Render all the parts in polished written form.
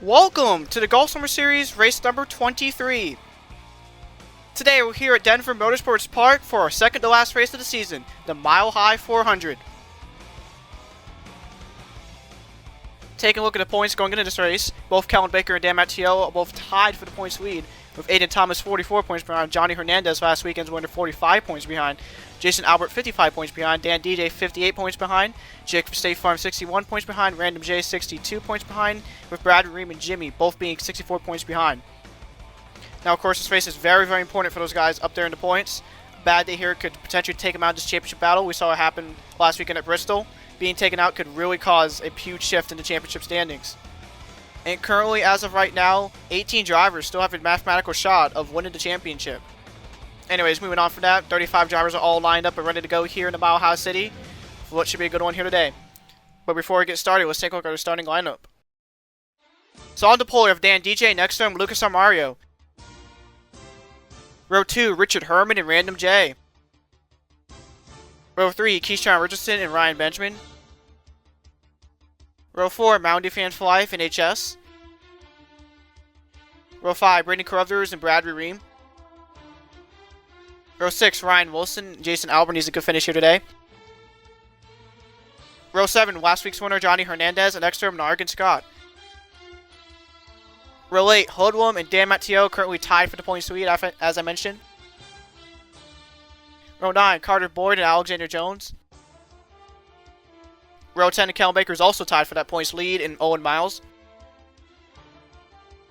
Welcome to the Golf Summer Series race number 23. Today we're here at Denver Motorsports Park for our second to last race of the season, the Mile High 400. Taking a look at the points going into this race, both Kellen Baker and Dan Mateo are both tied for the points lead, with Aiden Thomas 44 points behind, Johnny Hernandez last weekend's winner 45 points behind, Jason Albert 55 points behind, Dan DJ 58 points behind, Jake from State Farm 61 points behind, Random J 62 points behind, with Brad, Reem, and Jimmy both being 64 points behind. Now, of course, this race is very, very important for those guys up there in the points. A bad day here could potentially take them out of this championship battle. We saw it happen last weekend at Bristol. Being taken out could really cause a huge shift in the championship standings. And currently, as of right now, 18 drivers still have a mathematical shot of winning the championship. Anyways, moving on from that, 35 drivers are all lined up and ready to go here in the Mile High City for what should be a good one here today. But before we get started, let's take a look at our starting lineup. So on the pole, we have Dan DJ, next to him, Lucas Armario. Row 2, Richard Herman and Random J. Row 3, Keyshawn Richardson and Ryan Benjamin. Row 4, Moundy Fan for Life and HS. Row 5, Brittany Carruthers and Brad Reem. Row 6, Ryan Wilson and Jason Albert needs a good finish here today. Row 7, last week's winner Johnny Hernandez and next to him Nargan Scott. Row 8, Hoodlum and Dan Mateo currently tied for the points lead as I mentioned. Row 9, Carter Boyd and Alexander Jones. Row 10, Kellen Baker is also tied for that points lead in Owen Miles.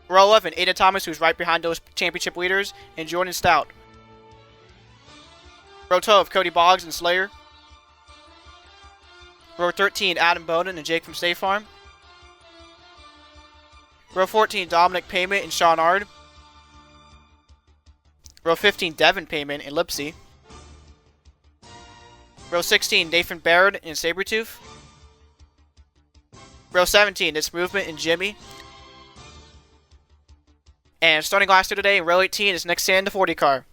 Row 11, Aiden Thomas, who's right behind those championship leaders, and Jordan Stout. Row 12, Cody Boggs and Slayer. Row 13, Adam Bowden and Jake from State Farm. Row 14, Dominic Payment and Sean Ard. Row 15, Devin Payment and Lipsy. Row 16, Nathan Baird and Sabretooth. Row 17, It's Movement and Jimmy. And starting last year today in row 18 is Nick Sand, the 40 car.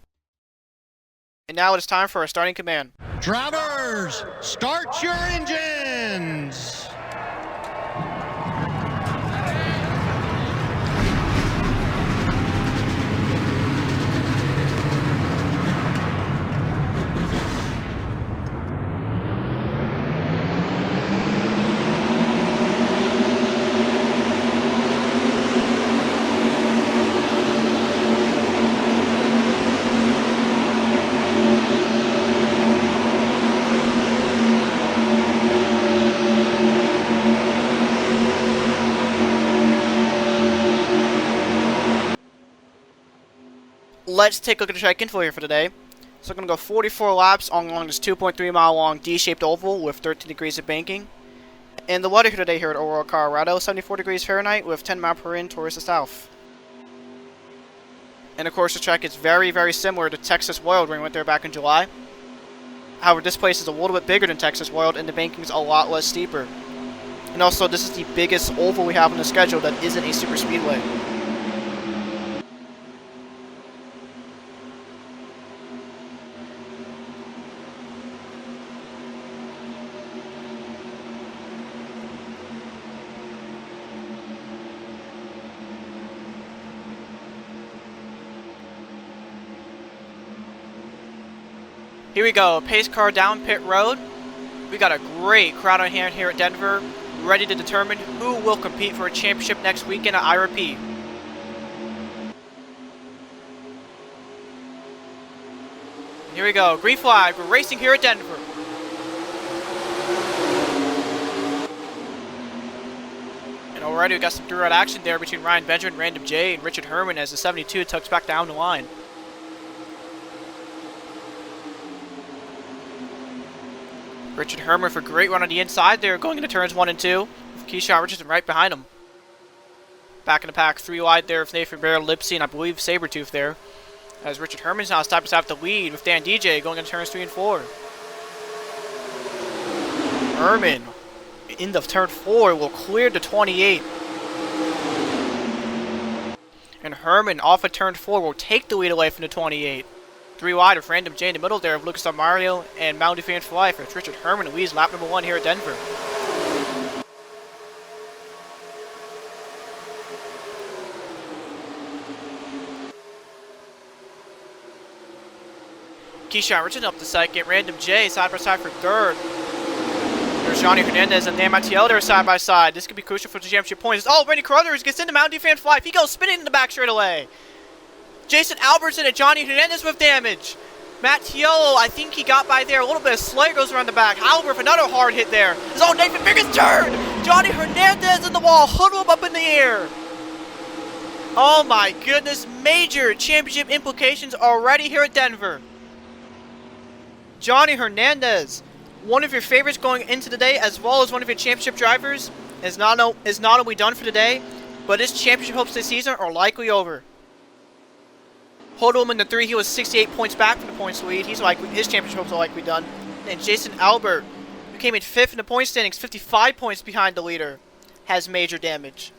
And now it is time for our starting command. Drivers, start your engines! Let's take a look at the track info here for today. So I'm going to go 44 laps along this 2.3 mile long D-shaped oval with 13 degrees of banking. And the weather here today here at Aurora, Colorado, 74 degrees Fahrenheit with 10 miles per hour towards the south. And of course the track is very, very similar to Texas Wild when we went there back in July. However, this place is a little bit bigger than Texas Wild and the banking is a lot less steeper. And also this is the biggest oval we have on the schedule that isn't a super speedway. Here we go, pace car down pit road. We got a great crowd on hand here at Denver, ready to determine who will compete for a championship next weekend at IRP. Here we go, green flag, we're racing here at Denver. And already we got some throughout action there between Ryan Benjamin, Random J, and Richard Herman as the 72 tucks back down the line. Richard Herman for a great run on the inside there, going into turns 1 and 2, with Keyshawn Richardson right behind him. Back in the pack, 3 wide there with Nathan Baird, Lipsy, and I believe Sabretooth there. As Richard Herman's now stopped us out the lead with Dan DJ going into turns 3 and 4. Herman, into turn 4, will clear the 28. And Herman off of turn 4 will take the lead away from the 28. 3 wide with Random J in the middle there of Lucas Mario and Moundy Fan for Life. It's Richard Herman who leads lap number 1 here at Denver. Keyshawn Richardson up to second. Random J side by side for third. There's Johnny Hernandez and Dan Mattiel there side by side. This could be crucial for the championship points. Oh, Randy Carruthers gets into Mountain Dew Fan 5. He goes spinning in the back straight away. Jason Albertson and Johnny Hernandez with damage. Matt Tiolo, I think he got by there. A little bit of Slayer goes around the back. However, with another hard hit there. His own Nathan Biggest turn. Johnny Hernandez in the wall. Huddle him up in the air. Oh my goodness. Major championship implications already here at Denver. Johnny Hernandez, one of your favorites going into the day, as well as one of your championship drivers, is not only done for today, but his championship hopes this season are likely over. Hold'em in the 3, he was 68 points back from the points lead. His championship hopes are likely done. And Jason Albert, who came in 5th in the point standings, 55 points behind the leader, has major damage.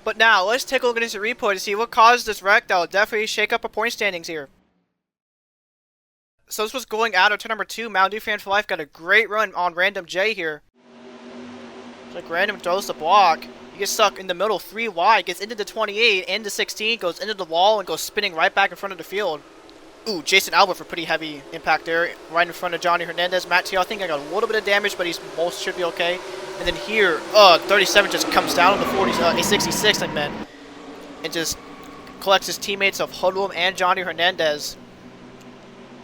But now, let's take a look at this replay to see what caused this wreck that will definitely shake up our point standings here. So this was going out of turn number 2. Mountain Dew Fan for Life got a great run on Random J here. It's like Random throws the block. He gets stuck in the middle, 3 wide, gets into the 28, into 16, goes into the wall, and goes spinning right back in front of the field. Ooh, Jason Albert for pretty heavy impact there, right in front of Johnny Hernandez. Matt T, I think I got a little bit of damage, but most should be okay. And then here, 37 just comes down on the 40s, a 66 I meant, and just collects his teammates of Hoodlum and Johnny Hernandez,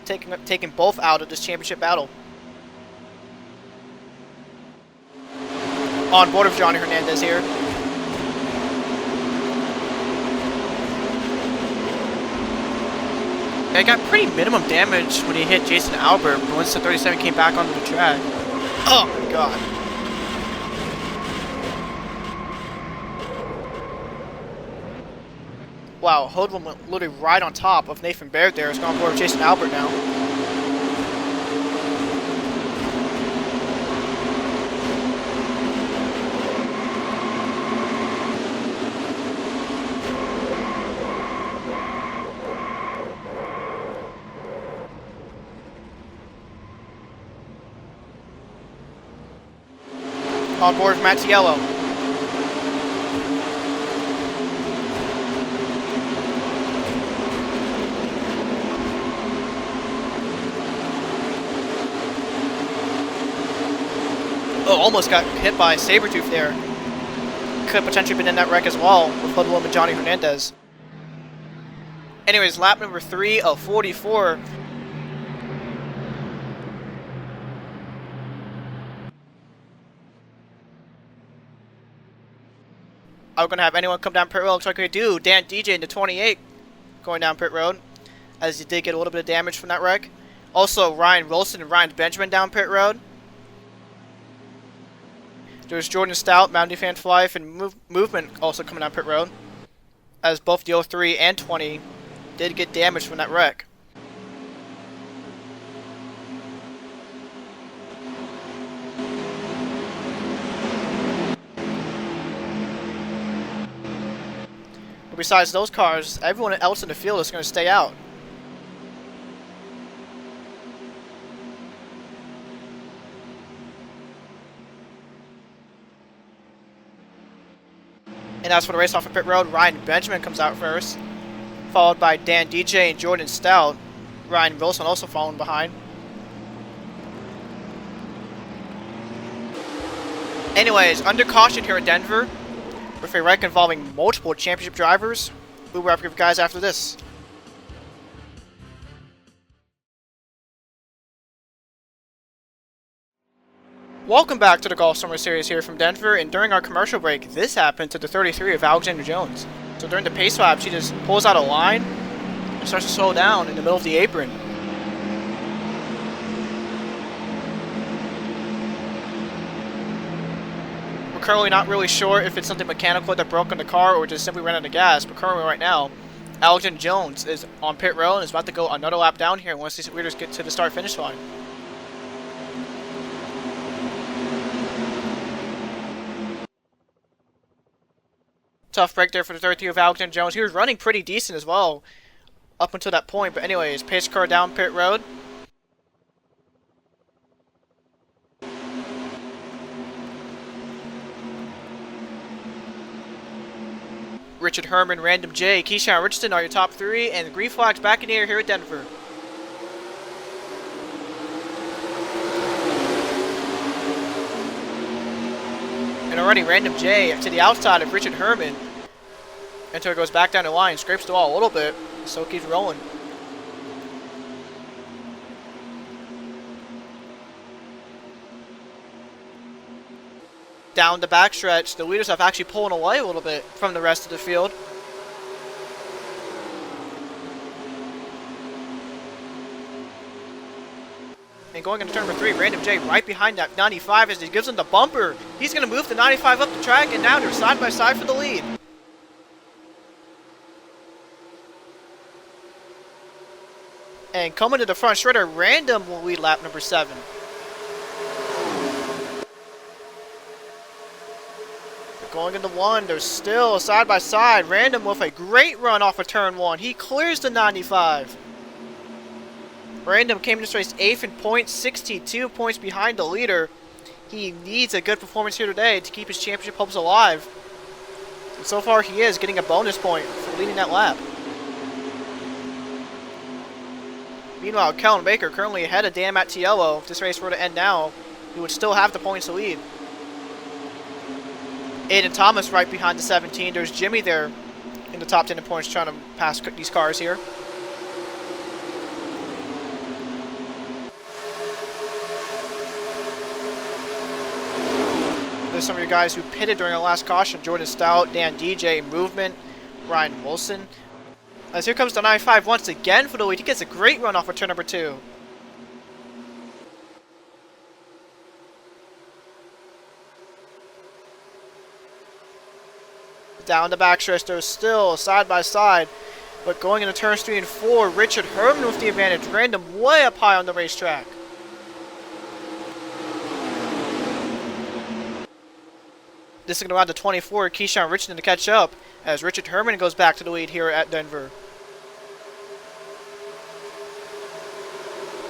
taking both out of this championship battle. On board of Johnny Hernandez here. It got pretty minimum damage when he hit Jason Albert, but once the 37 came back onto the track. Oh my god. Wow, Hoodlum went literally right on top of Nathan Baird there. It's going on board with Jason Albert now. On board with Mattiello. Oh, almost got hit by Sabretooth there. Could potentially been in that wreck as well with Hoodlum and Johnny Hernandez. Anyways, lap number 3 of 44. Are we going to have anyone come down pit road? Looks like we do. Dan DJ in the 28 going down pit road, as he did get a little bit of damage from that wreck. Also, Ryan Wilson and Ryan Benjamin down pit road. There's Jordan Stout, Mountain Dew Fan for Life, and Movement also coming down pit road, as both the 03 and 20 did get damaged from that wreck. But besides those cars, everyone else in the field is going to stay out. And as for the race off of pit road, Ryan Benjamin comes out first, followed by Dan DJ and Jordan Stout. Ryan Wilson also following behind. Anyways, under caution here at Denver, with a wreck involving multiple championship drivers. We'll wrap up you guys after this. Welcome back to the Golf Summer Series here from Denver, and during our commercial break, this happened to the 33 of Alexander Jones. So during the pace lap, she just pulls out a line and starts to slow down in the middle of the apron. We're currently not really sure if it's something mechanical that broke in the car or just simply ran out of gas, but currently right now, Alexander Jones is on pit road and is about to go another lap down here once these leaders get to the start-finish line. Tough break there for the 33 of Alexander Jones. He was running pretty decent as well up until that point. But anyways, pace car down pit road. Richard Herman, Random J, Keyshawn Richardson are your top three, and the green flag's back in the air here at Denver. And already Random J to the outside of Richard Herman until it goes back down the line, scrapes the wall a little bit, so it keeps rolling. Down the backstretch, the leaders have actually pulling away a little bit from the rest of the field. And going into turn number 3, Random J right behind that 95 as he gives him the bumper. He's going to move the 95 up the track, and now they're side by side for the lead. And coming to the front, Shredder Random will lead lap number 7. Going into 1, they're still side by side. Random with a great run off of turn 1. He clears the 95. Random came in this race 8th in points, 62 points behind the leader. He needs a good performance here today to keep his championship hopes alive. And so far he is getting a bonus point for leading that lap. Meanwhile, Kellen Baker currently ahead of Dan Mattiello. If this race were to end now, he would still have the points to lead. Aiden Thomas right behind the 17. There's Jimmy there in the top 10 in points trying to pass these cars here. There's some of your guys who pitted during the last caution. Jordan Stout, Dan DJ, Movement, Ryan Wilson. As here comes the 95 once again for the lead. He gets a great run off of turn number 2. Down the backstretch, they're still side by side. But going into turns 3 and 4, Richard Herman with the advantage. Random way up high on the racetrack. This is going to round to 24. Keyshawn Richardson to catch up as Richard Herman goes back to the lead here at Denver.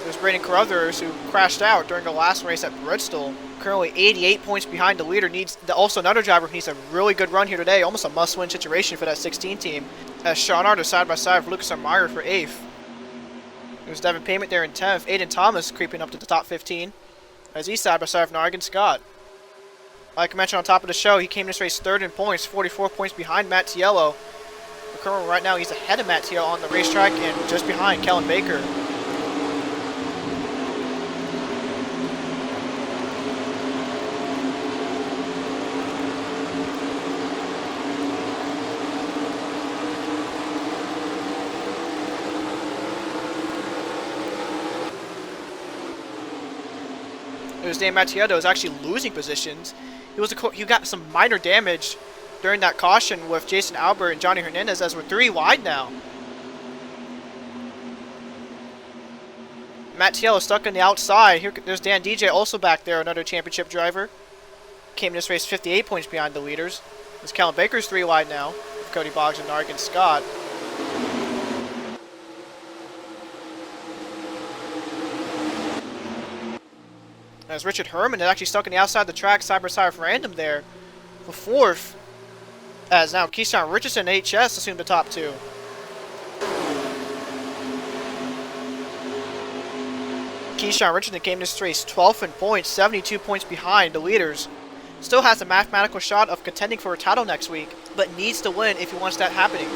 There's Braden Carruthers, who crashed out during the last race at Bristol. Currently 88 points behind the leader. Also another driver who needs a really good run here today. Almost a must-win situation for that 16 team. As Sean Arthur side by side with Lucas Armeyer for 8th. There's Devin Payment there in 10th. Aiden Thomas creeping up to the top 15. As he's side by side with Nargan Scott. Like I mentioned on top of the show, he came this race 3rd in points, 44 points behind Mattiello. Currently right now he's ahead of Mattiello on the racetrack and just behind Kellen Baker. There's Dan Mattiello is actually losing positions. He got some minor damage during that caution with Jason Albert and Johnny Hernandez as we're 3 wide now. Mattiello stuck on the outside. There's Dan DJ also back there, another championship driver. Came in this race 58 points behind the leaders. There's Kellen Baker's 3 wide now with Cody Boggs and Nargan Scott. As Richard Herman is actually stuck on the outside of the track, side by side with Random there for 4th. As now Keyshawn Richardson and HS assume the top 2. Keyshawn Richardson came this race 12th in points, 72 points behind the leaders. Still has a mathematical shot of contending for a title next week, but needs to win if he wants that happening.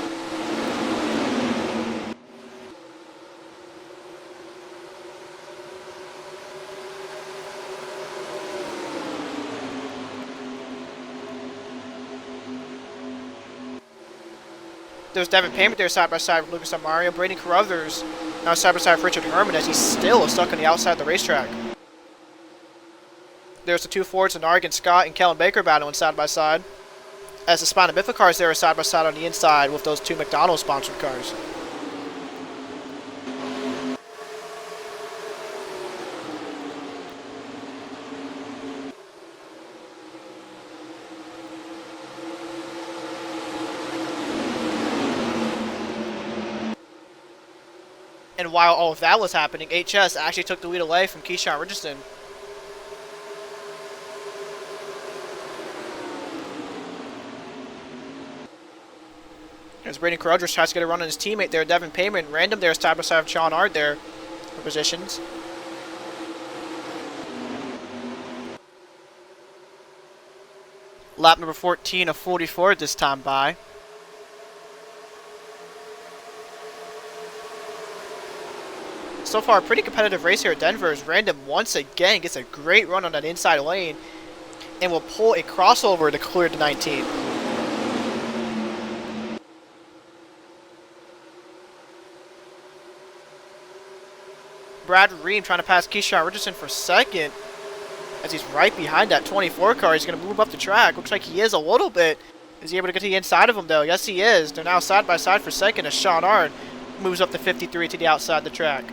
There's Devin Payment there side by side with Lucas Amario. Braden Carruthers now side by side with Richard Herman as he's still stuck on the outside of the racetrack. There's the 2 Fords, Nargan Scott and Kellen Baker battling side by side. As the Spina Biffa cars there are side by side on the inside with those 2 McDonald's sponsored cars. And while all of that was happening, HS actually took the lead away from Keyshawn Richardson. As Braden Carruthers tries to get a run on his teammate there, Devin Payment. Random there, side by side of Sean Ard there for positions. Lap number 14 of 44 this time by. So far, a pretty competitive race here at Denver as Random once again gets a great run on that inside lane and will pull a crossover to clear the 19. Brad Ream trying to pass Keyshawn Richardson for second as he's right behind that 24 car. He's going to move up the track. Looks like he is a little bit. Is he able to get to the inside of him though? Yes, he is. They're now side by side for second as Sean Ard moves up to 53 to the outside of the track.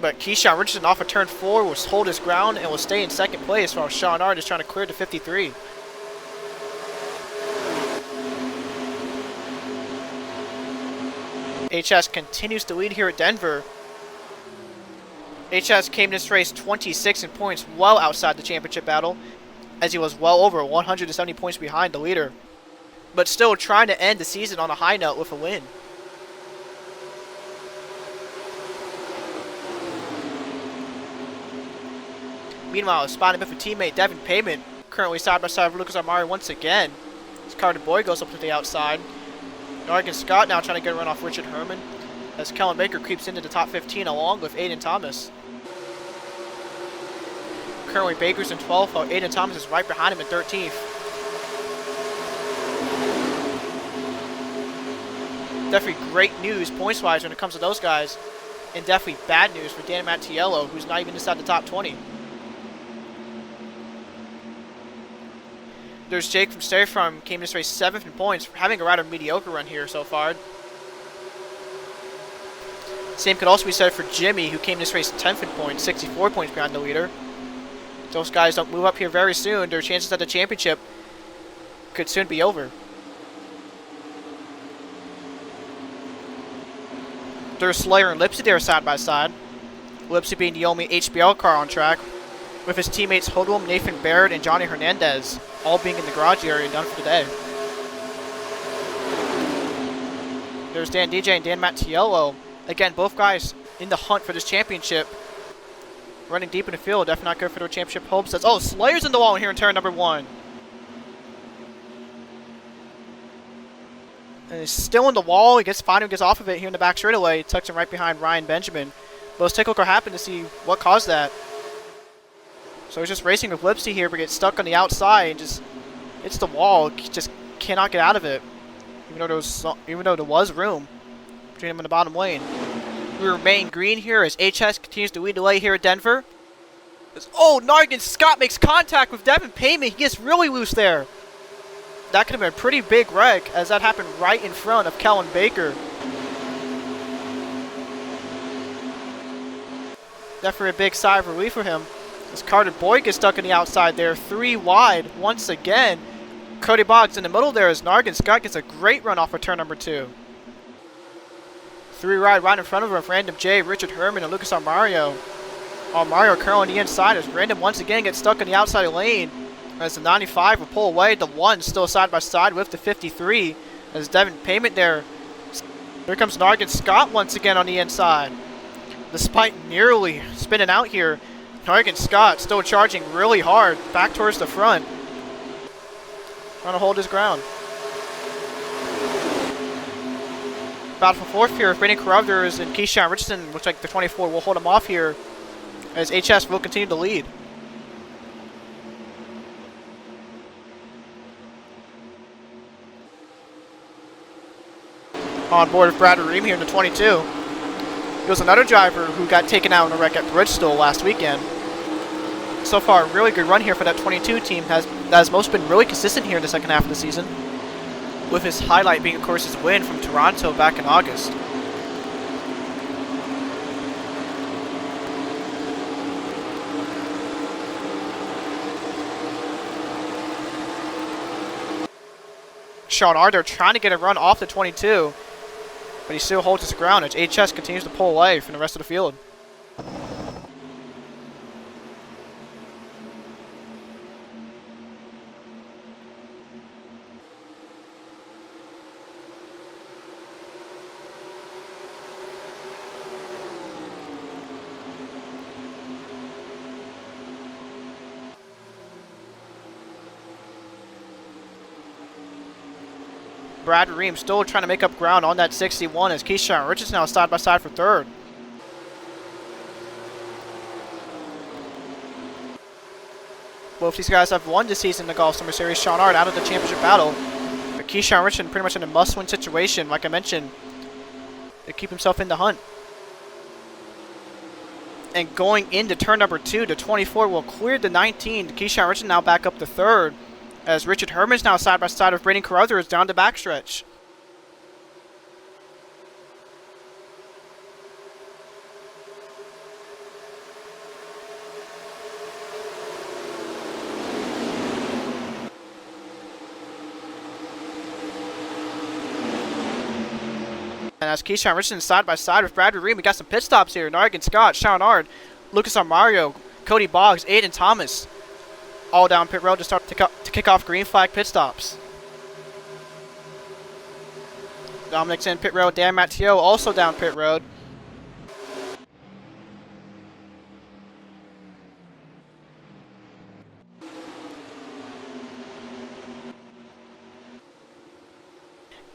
But Keyshawn Richardson off of turn 4 will hold his ground and will stay in second place while Sean Ard is trying to clear to 53. HS continues to lead here at Denver. HS came this race 26 in points, well outside the championship battle, as he was well over 170 points behind the leader. But still trying to end the season on a high note with a win. Meanwhile, spotting with a teammate Devin Payment, currently side by side with Lucas Armari once again. As Carter Boyd goes up to the outside. Nargan Scott now trying to get a run off Richard Herman, as Kellen Baker creeps into the top 15 along with Aiden Thomas. Currently Baker's in 12th, while Aiden Thomas is right behind him in 13th. Definitely great news points-wise when it comes to those guys, and definitely bad news for Dan Mattiello, who's not even inside the top 20. There's Jake from State Farm, came this race 7th in points, having a rather mediocre run here so far. Same could also be said for Jimmy, who came this race 10th in points, 64 points behind the leader. If those guys don't move up here very soon, their chances at the championship could soon be over. There's Slayer and Lipsy there side by side. Lipsy being the only HBL car on track, with his teammates Hodlum, Nathan Baird, and Johnny Hernandez all being in the garage area done for the day. There's Dan DJ and Dan Mattiello. Again, both guys in the hunt for this championship. Running deep in the field, definitely not good for their championship hopes. Oh, Slayer's in the wall here in turn number 1. And he's still in the wall. He finally gets off of it here in the back straightaway. Tucks him right behind Ryan Benjamin. But let's take a look what happened to see what caused that. So he's just racing with Lipsy here, but gets stuck on the outside and just hits the wall. He just cannot get out of it, even though there was room between him and the bottom lane. We remain green here as HS continues to lead the way here at Denver. Oh, Nargan Scott makes contact with Devin Payment. He gets really loose there. That could have been a pretty big wreck, as that happened right in front of Kellen Baker. Definitely a big sigh of relief for him. As Carter Boyd gets stuck on the outside there, 3 wide once again. Cody Boggs in the middle there as Nargan Scott gets a great run off of turn number 2. 3 wide right in front of him with Random J, Richard Herman, and Lucas Armario. Armario curling on the inside as Random once again gets stuck in the outside lane. As the 95 will pull away, the 1 still side by side with the 53. As Devin Payment there. Here comes Nargan Scott once again on the inside. Despite nearly spinning out here, Nargan Scott still charging really hard back towards the front. Trying to hold his ground. Battle for 4th here with Braden Carruthers and Keyshawn Richardson. Looks like the 24 will hold him off here as HS will continue to lead. On board with Brad Ream here in the 22. He was another driver who got taken out in a wreck at Bridgestone last weekend. So far, a really good run here for that 22 team. That has most been really consistent here in the second half of the season. With his highlight being, of course, his win from Toronto back in August. Sean Arder trying to get a run off the 22. But he still holds his ground as HS continues to pull away from the rest of the field. Brad Ream still trying to make up ground on that 61 as Keyshawn Richardson now side by side for third. Both these guys have won this season in the Golf Summer Series. Sean Hart out of the championship battle. But Keyshawn Richardson pretty much in a must-win situation, like I mentioned, to keep himself in the hunt. And going into turn number 2, the 24 will clear the 19. Keyshawn Richardson now back up to third, as Richard Herman's now side by side with Braden Carruthers down the backstretch. And as Keyshawn Richardson side by side with Bradley Ream, we got some pit stops here. Nargan Scott, Sean Hart, Lucas Armario, Cody Boggs, Aiden Thomas, all down pit road to start to kick off green flag pit stops. Dominic's in pit road. Dan Matteo also down pit road.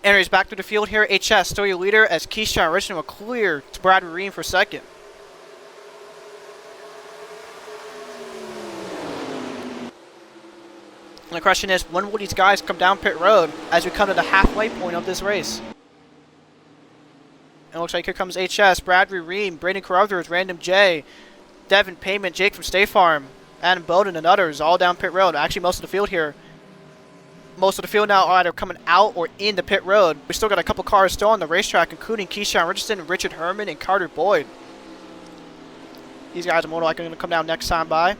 Enters back through the field here. HS still your leader as Keyshawn Richardson will clear to Bradley Ream for second. And the question is, when will these guys come down pit road as we come to the halfway point of this race? And it looks like here comes HS, Bradley Ream, Braden Carruthers, Random J, Devin Payment, Jake from State Farm, Adam Bowden, and others all down pit road. Actually, most of the field here. Most of the field now are either coming out or in the pit road. We still got a couple cars still on the racetrack, including Keyshawn Richardson, Richard Herman, and Carter Boyd. These guys are more likely going to come down next time by.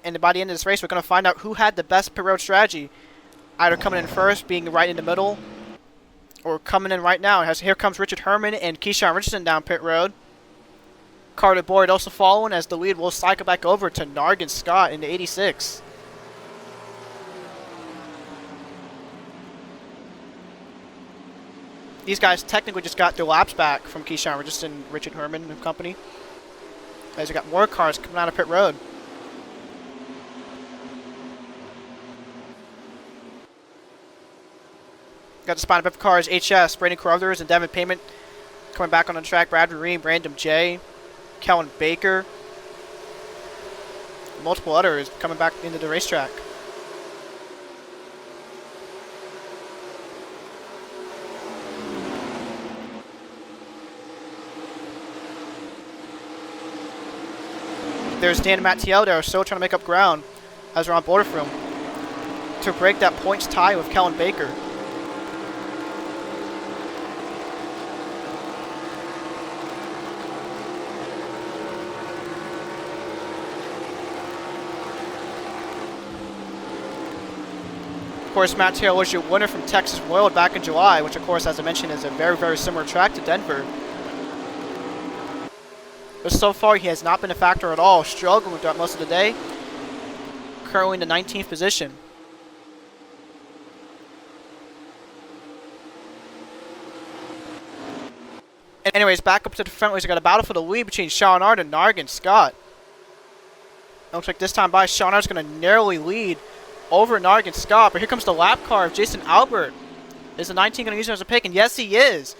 And by the end of this race, we're going to find out who had the best pit road strategy. Either coming in first, being right in the middle, or coming in right now. Here comes Richard Herman and Keyshawn Richardson down pit road. Carter Boyd also following as the lead will cycle back over to Nargan Scott in the 86. These guys technically just got their laps back from Keyshawn Richardson, Richard Herman and company. As we got more cars coming out of pit road. Got the spot of cars, HS, Braden Carruthers, and Devin Payment coming back on the track. Bradley Ream, Random J, Kellen Baker, multiple others coming back into the racetrack. There's Dan and Matteo there, still trying to make up ground as we're on border for him to break that points tie with Kellen Baker. Of course, Matteo was your winner from Texas World back in July, which of course, as I mentioned, is a very, very similar track to Denver. But so far, he has not been a factor at all, struggling throughout most of the day. Currently in the 19th position. Anyways, back up to the front, we got a battle for the lead between Sean Hart and Nargan Scott. It looks like this time by, Sean Hart's going to narrowly lead over Nargan Scott, but here comes the lap car of Jason Albert. Is the 19 going to use him as a pick? And yes, he is.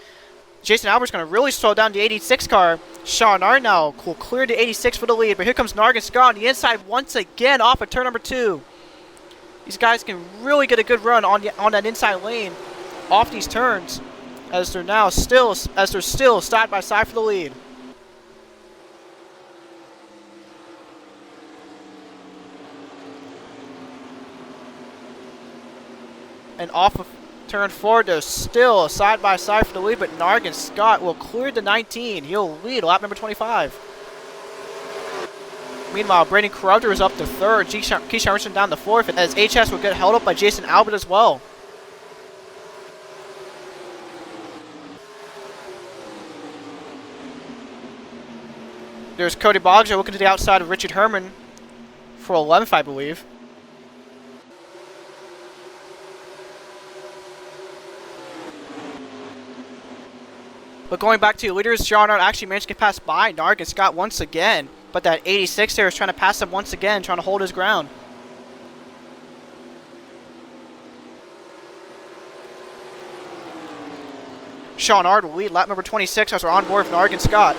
Jason Albert's going to really slow down the 86 car. Sean Hart now will clear the 86 for the lead, but here comes Nargan Scott on the inside once again off of turn number 2. These guys can really get a good run on that inside lane off these turns as they're still side by side for the lead. And off of turn 4, they're still side by side for the lead, but Nargan Scott will clear the 19. He'll lead lap number 25. Meanwhile, Braden Carruthers is up to third. Keyshawn Richardson down to fourth, as HS will get held up by Jason Albert as well. There's Cody Boggs looking to the outside of Richard Herman for 11th, I believe. But going back to leaders, Sean Art actually managed to get passed by Narg and Scott once again. But that 86 there is trying to pass him once again, trying to hold his ground. Sean Ard will lead lap number 26 as we're on board with Narg and Scott.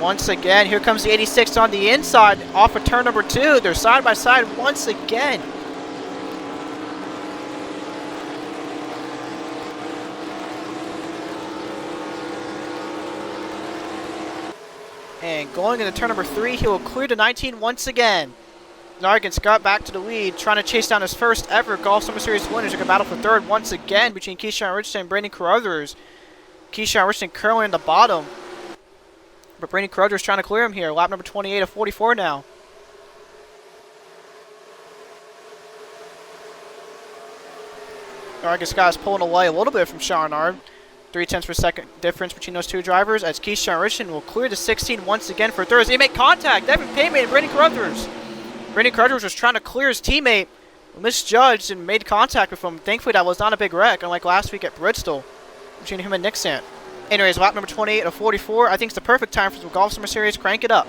Once again, here comes the 86 on the inside, off of turn number 2. They're side by side once again. And going into turn number 3, he will clear the 19 once again. Narg and Scott back to the lead, trying to chase down his first ever Golf Summer Series winners. They're going to battle for third once again between Keyshawn Richardson and Brandon Carruthers. Keyshawn Richardson currently in the bottom. But Brandon Carruthers trying to clear him here. Lap number 28 of 44 now. Narg and Scott is pulling away a little bit from Sean Ard. 0.3 per second difference between those two drivers as Keyshawn Richardson will clear the 16 once again for third. They make contact. Devin Payman and Brandon Carruthers. Brandon Carruthers was trying to clear his teammate, misjudged and made contact with him. Thankfully, that was not a big wreck, unlike last week at Bristol between him and Nick Sant. Anyways, lap number 28 of 44. I think it's the perfect time for the Golf Summer Series. Crank it up.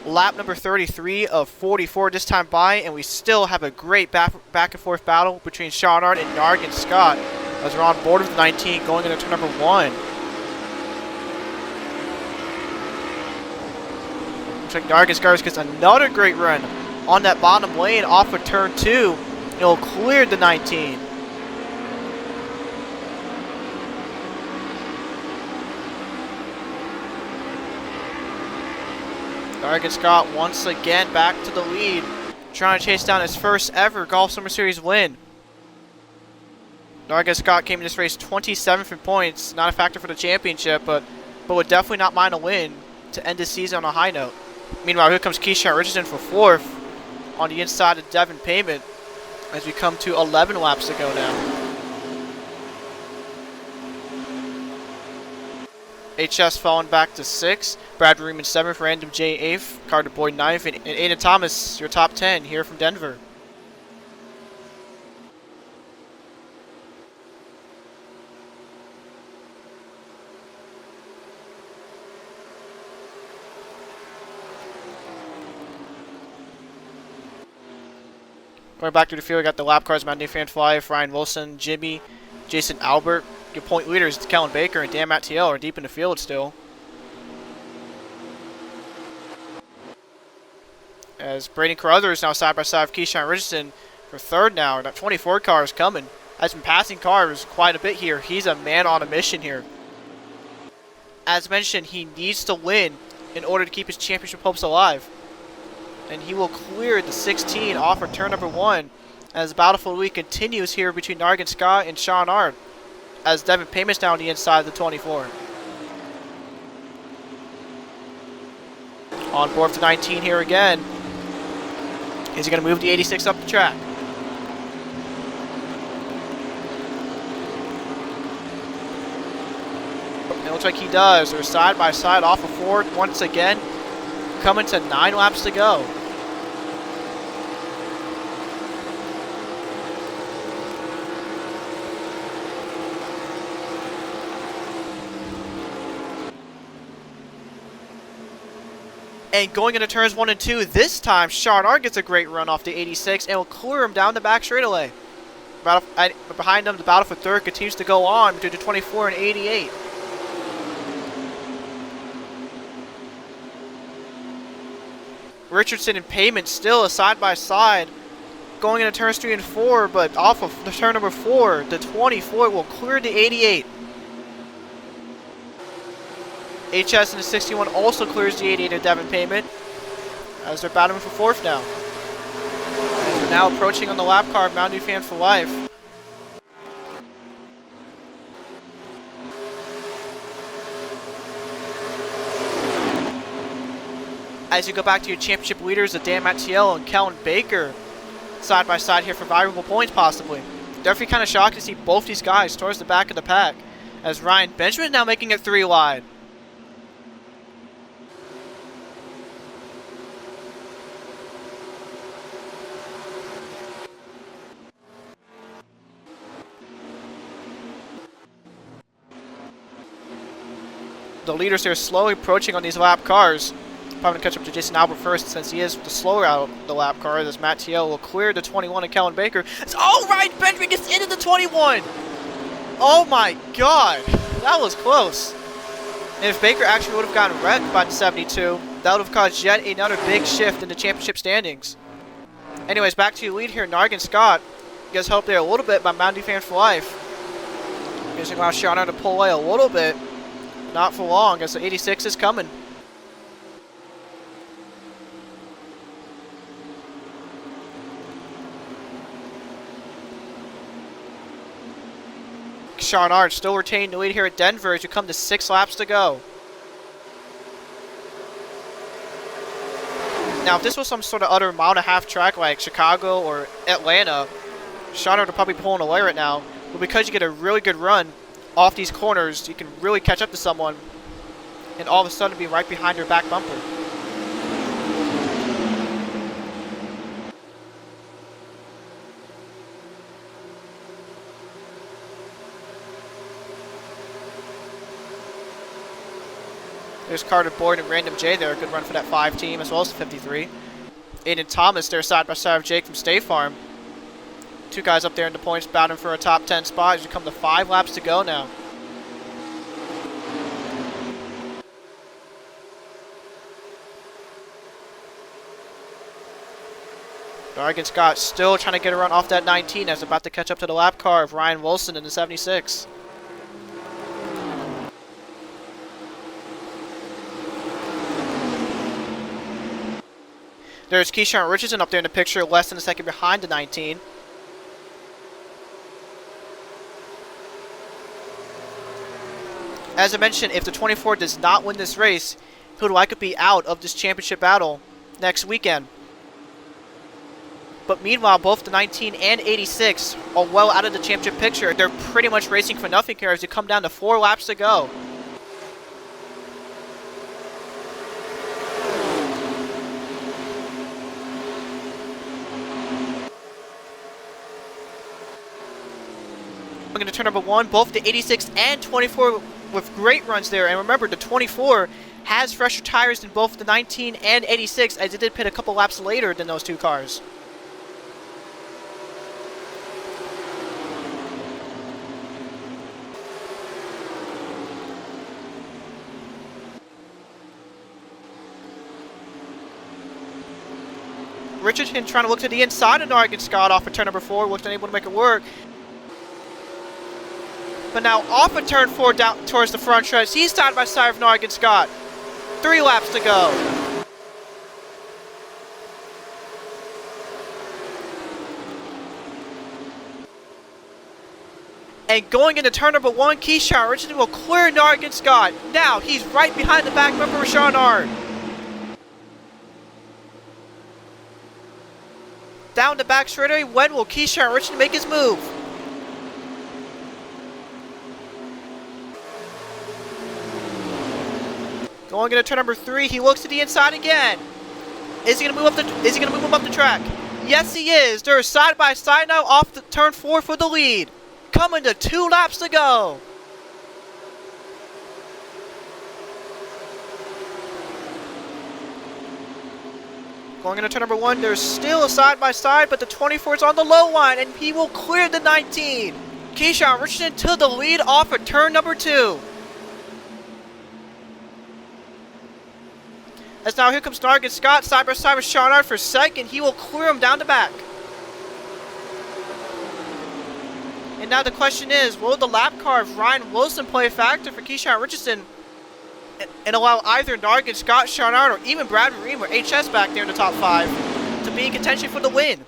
Lap number 33 of 44 this time by, and we still have a great back and forth battle between Sean Ard and Narg and Scott as we're on board with the 19 going into turn number 1. Looks like Narg and Scott gets another great run on that bottom lane off of turn 2. It'll clear the 19. Nargan Scott once again back to the lead, trying to chase down his first ever Golf Summer Series win. Nargan Scott came in this race 27th in points, not a factor for the championship, but would definitely not mind a win to end the season on a high note. Meanwhile, here comes Keyshawn Richardson for 4th on the inside of Devin Payment as we come to 11 laps to go now. HS falling back to 6th, Brad Reeman 7th, Random J 8th, Carter Boyd 9th, and Aiden Thomas, your top 10 here from Denver. Going back to the field, we got the lap cars, Mountain Dew Fan Fly, Ryan Wilson, Jimmy, Jason Albert. Your point leaders, Kellen Baker and Dan Mattiel, are deep in the field still. As Braden Carruthers now side by side with Keyshawn Richardson for 3rd now. That 24 car is coming. Has been passing cars quite a bit here. He's a man on a mission here. As mentioned, he needs to win in order to keep his championship hopes alive. And he will clear the 16 off of turn number 1 as the battle for the week continues here between Nargan Scott and Sean Ard, as Devin Payment's down the inside of the 24. On board for 19 here again. Is he going to move the 86 up the track? It looks like he does. They're side by side off of 4th once again. Coming to 9 laps to go. And going into turns 1 and 2, this time Sean Ard gets a great run off the 86 and will clear him down the back straightaway. Behind him, the battle for 3rd continues to go on between the 24 and 88. Richardson and Payment still a side by side going into turns 3 and 4, but off of the turn number 4, the 24 will clear the 88. HS in the 61 also clears the 88 of Devin Payment as they're battling for 4th now. And we're now approaching on the lap car, Mountain Dew Fan for Life. As you go back to your championship leaders, the Dan Mattiel and Kellen Baker, side by side here for valuable points possibly. Definitely kind of shocked to see both these guys towards the back of the pack, as Ryan Benjamin now making it 3 wide. The leaders here slowly approaching on these lap cars. Probably going to catch up to Jason Albert first since he is the slower out of the lap car. As Mattiel will clear the 21 and Kellen Baker. Oh, Ryan Benjamin gets into the 21! Oh my god! That was close. And if Baker actually would have gotten wrecked by the 72, that would have caused yet another big shift in the championship standings. Anyways, back to your lead here, Nargan Scott. Gets help there a little bit by Mountain Dew Fan for Life. Using last shot to pull away a little bit. Not for long, as the 86 is coming. Sean Ard still retaining the lead here at Denver as you come to 6 laps to go. Now, if this was some sort of other mile-and-a-half track like Chicago or Atlanta, Sean Ard would probably be pulling away right now. But because you get a really good run off these corners, you can really catch up to someone and all of a sudden be right behind your back bumper. There's Carter Boyd and Random J there. Good run for that 5 team as well as the 53. Aiden Thomas there side by side with Jake from State Farm. 2 guys up there in the points battling for a top 10 spot as you come to 5 laps to go now. Nargan Scott still trying to get a run off that 19 as about to catch up to the lap car of Ryan Wilson in the 76. There's Keyshawn Richardson up there in the picture, less than a second behind the 19. As I mentioned, if the 24 does not win this race, he'll likely be out of this championship battle next weekend. But meanwhile, both the 19 and 86 are well out of the championship picture. They're pretty much racing for nothing here as they come down to 4 laps to go. Going to turn number 1, both the 86 and 24 with great runs there. And remember, the 24 has fresher tires than both the 19 and 86, as it did pit a couple laps later than those two cars. Richardson trying to look to the inside of Nargan Scott off of turn number 4, was unable to make it work. But now off of turn 4 down towards the front stretch, he's side by side with Nargan Scott. 3 laps to go. And going into turn number 1, Keyshawn Richardson will clear Nargan Scott. Now he's right behind the back bumper of Sean Ard. Down the back straightaway, when will Keyshawn Richardson make his move? Going into turn number 3, he looks to the inside again. Is he gonna move up the track? Yes, he is. They're side by side now off the turn 4 for the lead. Coming to 2 laps to go. Going into turn number 1, there's still a side by side, but the 24 is on the low line, and he will clear the 19. Keyshawn Richardson to the lead off of turn number 2. As now here comes Nargan Scott side by side with Sean Ard for second. He will clear him down the back. And now the question is, will the lap car of Ryan Wilson play a factor for Keyshawn Richardson and allow either Nargan Scott, Sean Ard, or even Brad Ream or HS back there in the top 5 to be in contention for the win?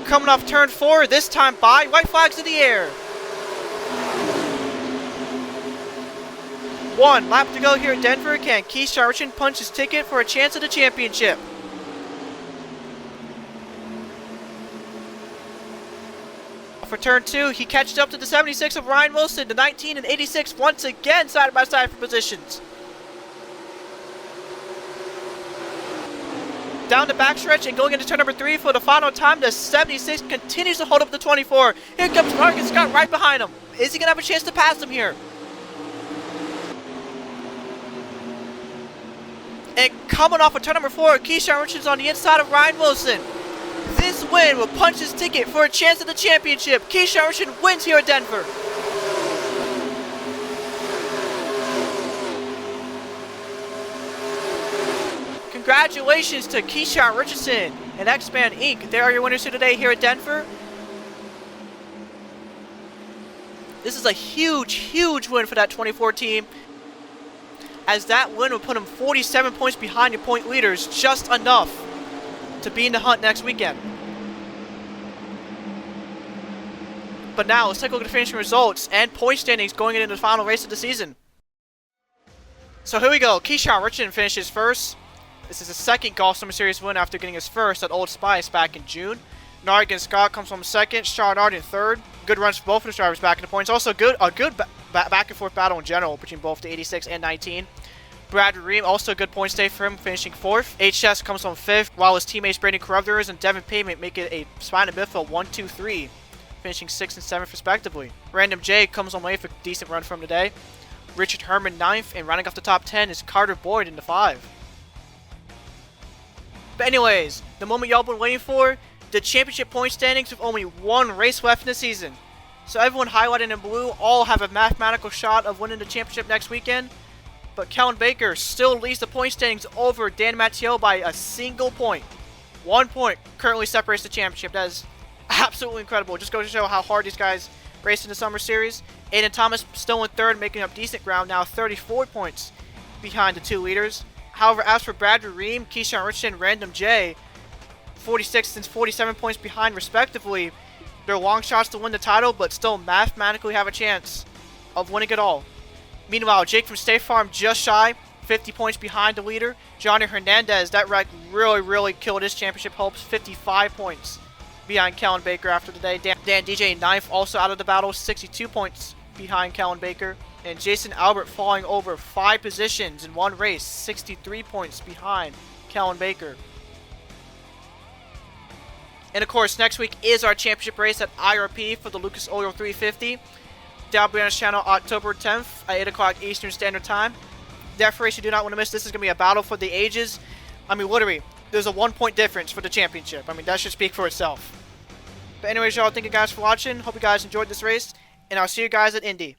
Coming off turn 4, this time by white flags in the air. 1 lap to go here at Denver. Can Keyshawn Richardson punch his ticket for a chance at the championship? For turn 2, he catches up to the 76 of Ryan Wilson. The 19 and 86 once again side by side for positions. Down the backstretch and going into turn number 3 for the final time. The 76 continues to hold up the 24. Here comes Nargan Scott right behind him. Is he going to have a chance to pass him here? And coming off of turn number 4, Keyshawn Richardson's on the inside of Ryan Wilson. This win will punch his ticket for a chance at the championship. Keyshawn Richardson wins here at Denver. Congratulations to Keyshawn Richardson and X-Man Inc. They are your winners here today here at Denver. This is a huge, huge win for that 24 team, as that win will put him 47 points behind the point leaders, just enough to be in the hunt next weekend. But now, let's take a look at the finishing results and point standings going into the final race of the season. So here we go. Keyshawn Richardson finishes first. This is his second Golf Summer Series win after getting his first at Old Spice back in June. Nargan Scott comes from second, Sean Ard in third. Good runs for both of the drivers back in the points. Also a good back and forth battle in general between both the 86 and 19. Brad Ream, also a good points day for him, finishing 4th. HS comes from 5th, while his teammates Brandon Carruthers and Devin Payment make it a spine and midfield 1-2-3, finishing 6th and 7th respectively. Random J comes on late for a decent run from today. Richard Herman 9th, and rounding off the top 10 is Carter Boyd in the 5. But anyways, the moment y'all been waiting for, the championship point standings with only 1 race left in the season. So everyone highlighted in blue all have a mathematical shot of winning the championship next weekend. But Kellen Baker still leads the point standings over Dan Mattiello by a single point. 1 point currently separates the championship. That is absolutely incredible. Just goes to show how hard these guys race in the Summer Series. Aiden Thomas still in third, making up decent ground, now 34 points behind the 2 leaders. However, as for Bradley Ream, Keyshawn Richardson, and Random J, 46 and 47 points behind respectively. They're long shots to win the title, but still mathematically have a chance of winning it all. Meanwhile, Jake from State Farm just shy, 50 points behind the leader. Johnny Hernandez, that wreck really killed his championship hopes, 55 points behind Kellen Baker after today. Dan DJ ninth, also out of the battle, 62 points behind Kellen Baker. And Jason Albert falling over 5 positions in one race, 63 points behind Kellen Baker. And of course, next week is our championship race at IRP for the Lucas Oil 350. That'll be on this channel October 10th at 8 o'clock Eastern Standard Time. That race you do not want to miss. This is going to be a battle for the ages. I mean, literally, there's a 1-point difference for the championship. I mean, that should speak for itself. But anyways, y'all, thank you guys for watching. Hope you guys enjoyed this race. And I'll see you guys at Indy.